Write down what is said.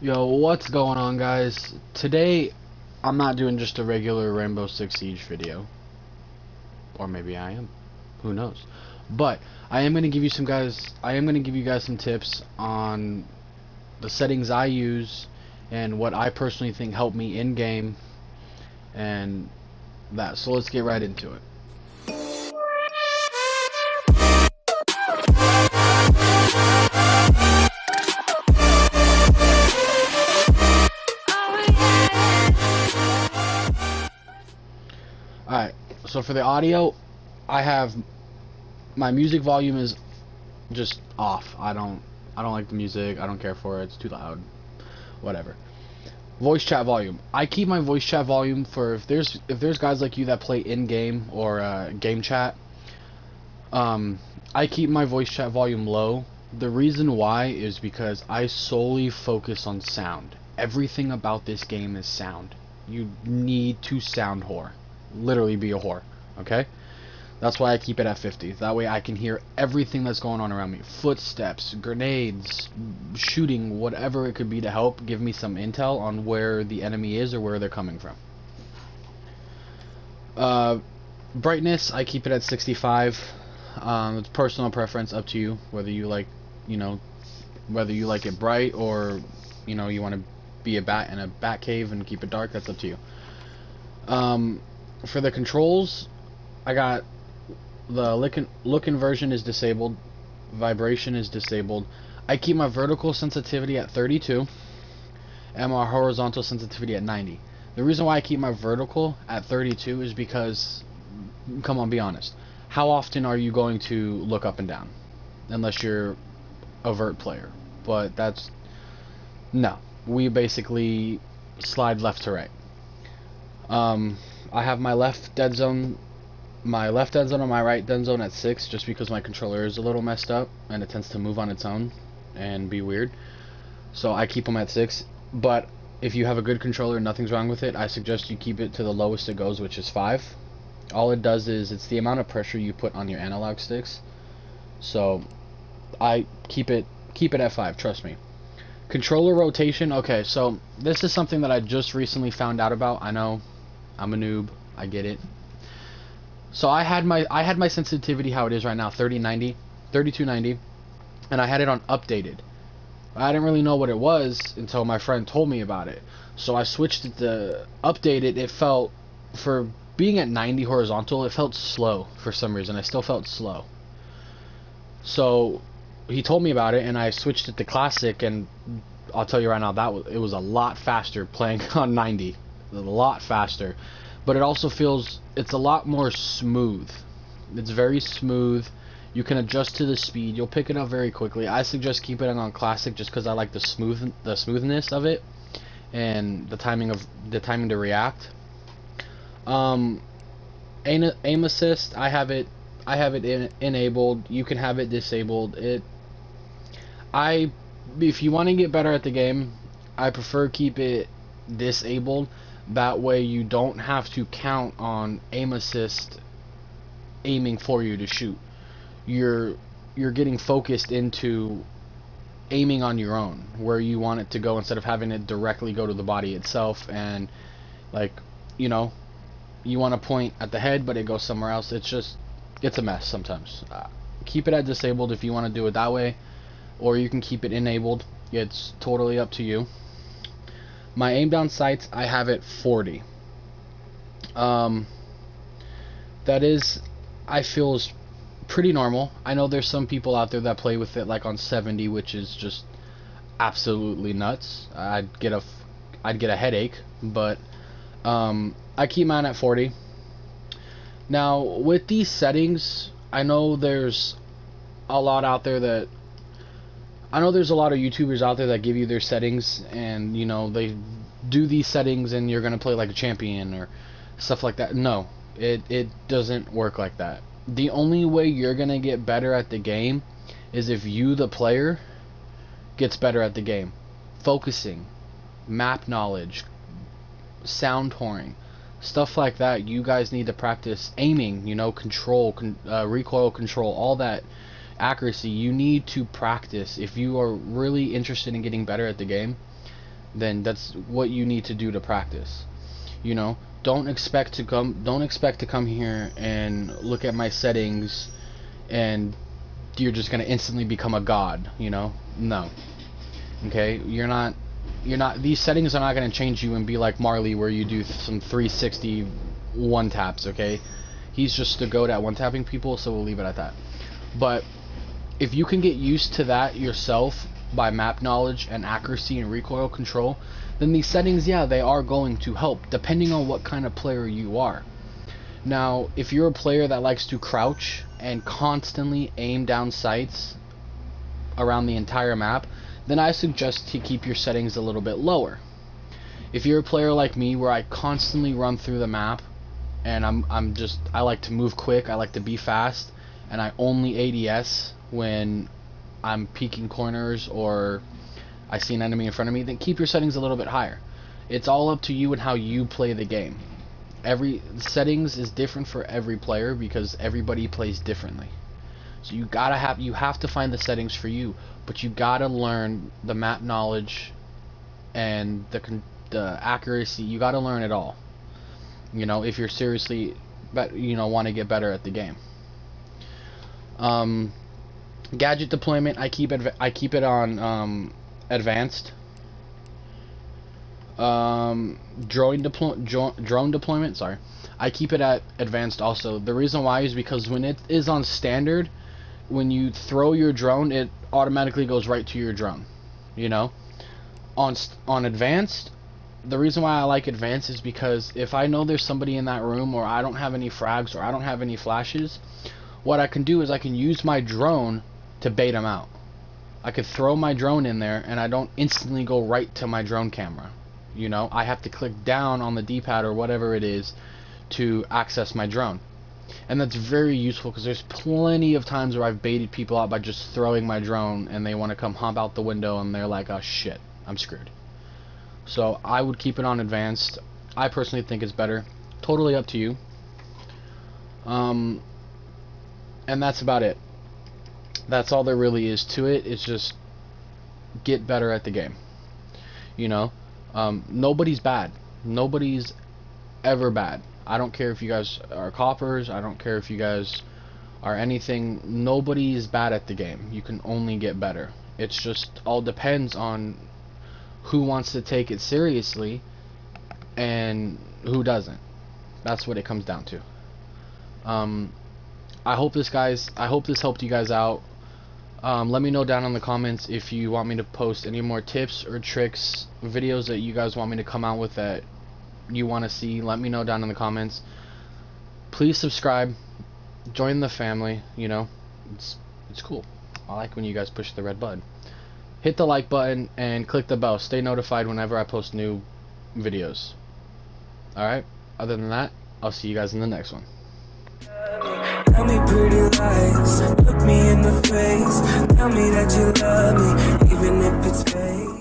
Yo, what's going on, guys? Today, I'm not doing just a regular Rainbow Six Siege video. Or maybe I am. Who knows? But, I am going to give you guys some tips on the settings I use and what I personally think helped me in-game and that. So let's get right into it. Alright, so for the audio, I have my music volume is just off. I don't like the music. I don't care for it. It's too loud. Whatever. Voice chat volume. I keep my voice chat volume for if there's guys like you that play in game or game chat. I keep my voice chat volume low. The reason why is because I solely focus on sound. Everything about this game is sound. You need to sound whore. Literally be a whore, okay? That's why I keep it at 50. That way I can hear everything that's going on around me. Footsteps, grenades, shooting, whatever it could be to help give me some intel on where the enemy is or where they're coming from. Brightness, I keep it at 65. It's personal preference, up to you, whether you like, whether you like it bright or, you want to be a bat in a bat cave and keep it dark. That's up to you. For the controls, I got the look inversion is disabled, vibration is disabled. I keep my vertical sensitivity at 32 and my horizontal sensitivity at 90. The reason why I keep my vertical at 32 is because, come on, be honest, how often are you going to look up and down? Unless you're a vert player. But no, we basically slide left to right. I have my left dead zone and my right dead zone at 6, just because my controller is a little messed up and it tends to move on its own and be weird. So I keep them at 6. But if you have a good controller and nothing's wrong with it, I suggest you keep it to the lowest it goes, which is 5. All it does is it's the amount of pressure you put on your analog sticks. So I keep it at 5, trust me. Controller rotation, okay, so this is something that I just recently found out about. I know I'm a noob, I get it. So I had my sensitivity how it is right now, 3290, and I had it on updated. I didn't really know what it was until my friend told me about it. So I switched it to updated. It felt, for being at 90 horizontal, it felt slow for some reason. I still felt slow. So he told me about it and I switched it to classic, and I'll tell you right now, it was a lot faster playing on 90. A lot faster, but it also feels, it's a lot more smooth. It's very smooth. You can adjust to the speed. You'll pick it up very quickly. I suggest keeping it on classic just because I like the smoothness of it and the timing to react. Aim assist, I have it enabled. You can have it disabled. If you want to get better at the game, I prefer keep it disabled. That way you don't have to count on aim assist aiming for you to shoot. You're getting focused into aiming on your own, where you want it to go, instead of having it directly go to the body itself, and you want to point at the head but it goes somewhere else. It's a mess sometimes. Keep it at disabled if you want to do it that way, or you can keep it enabled. It's totally up to you. My aim down sights, I have it 40. That is, I feel, is pretty normal. I know there's some people out there that play with it like on 70, which is just absolutely nuts. I'd get a headache, but I keep mine at 40. Now with these settings, I know there's a lot out there that there's a lot of YouTubers out there that give you their settings, and they do these settings and you're gonna play like a champion or stuff like that. No, it doesn't work like that. The only way you're gonna get better at the game is if you, the player, gets better at the game. Focusing, map knowledge, sound whoring, stuff like that. You guys need to practice aiming, control, recoil control, all that accuracy. You need to practice if you are really interested in getting better at the game. then that's what you need to do to practice. You know, don't expect to come here and look at my settings and you're just gonna instantly become a god. You know, no. Okay, you're not. These settings are not gonna change you and be like Marley, where you do some 360 one taps. Okay, he's just the goat at one tapping people, so we'll leave it at that. But if you can get used to that yourself by map knowledge and accuracy and recoil control, then these settings, yeah, they are going to help, depending on what kind of player you are. Now, if you're a player that likes to crouch and constantly aim down sights around the entire map, then I suggest to keep your settings a little bit lower. If you're a player like me, where I constantly run through the map, and I like to move quick, I like to be fast, and I only ADS when I'm peeking corners or I see an enemy in front of me, then keep your settings a little bit higher. It's all up to you and how you play the game. Every settings is different for every player because everybody plays differently. So you have to find the settings for you, but you gotta learn the map knowledge and the accuracy. You gotta learn it all. You know, if you're seriously, want to get better at the game. Gadget deployment, I keep it on advanced. Drone deployment, sorry, I keep it at advanced also. The reason why is because when it is on standard, when you throw your drone, it automatically goes right to your drone. You know, on advanced, the reason why I like advanced is because if I know there's somebody in that room, or I don't have any frags, or I don't have any flashes, what I can do is I can use my drone to bait them out. I could throw my drone in there and I don't instantly go right to my drone camera. You know, I have to click down on the D-pad or whatever it is to access my drone. And that's very useful because there's plenty of times where I've baited people out by just throwing my drone and they want to come hop out the window and they're like, oh shit, I'm screwed. So I would keep it on advanced. I personally think it's better. Totally up to you. And that's about it. That's all there really is to it. It's just get better at the game. You know, nobody's bad. Nobody's ever bad. I don't care if you guys are coppers. I don't care if you guys are anything. Nobody is bad at the game. You can only get better. It's just all depends on who wants to take it seriously and who doesn't. That's what it comes down to. I hope this helped you guys out. Let me know down in the comments if you want me to post any more tips or tricks, videos that you guys want me to come out with that you want to see. Let me know down in the comments. Please subscribe, join the family. You know, it's cool. I like when you guys push the red button. Hit the like button and click the bell. Stay notified whenever I post new videos. Alright, other than that, I'll see you guys in the next one. Tell me pretty lies, look me in the face, tell me that you love me, even if it's fake.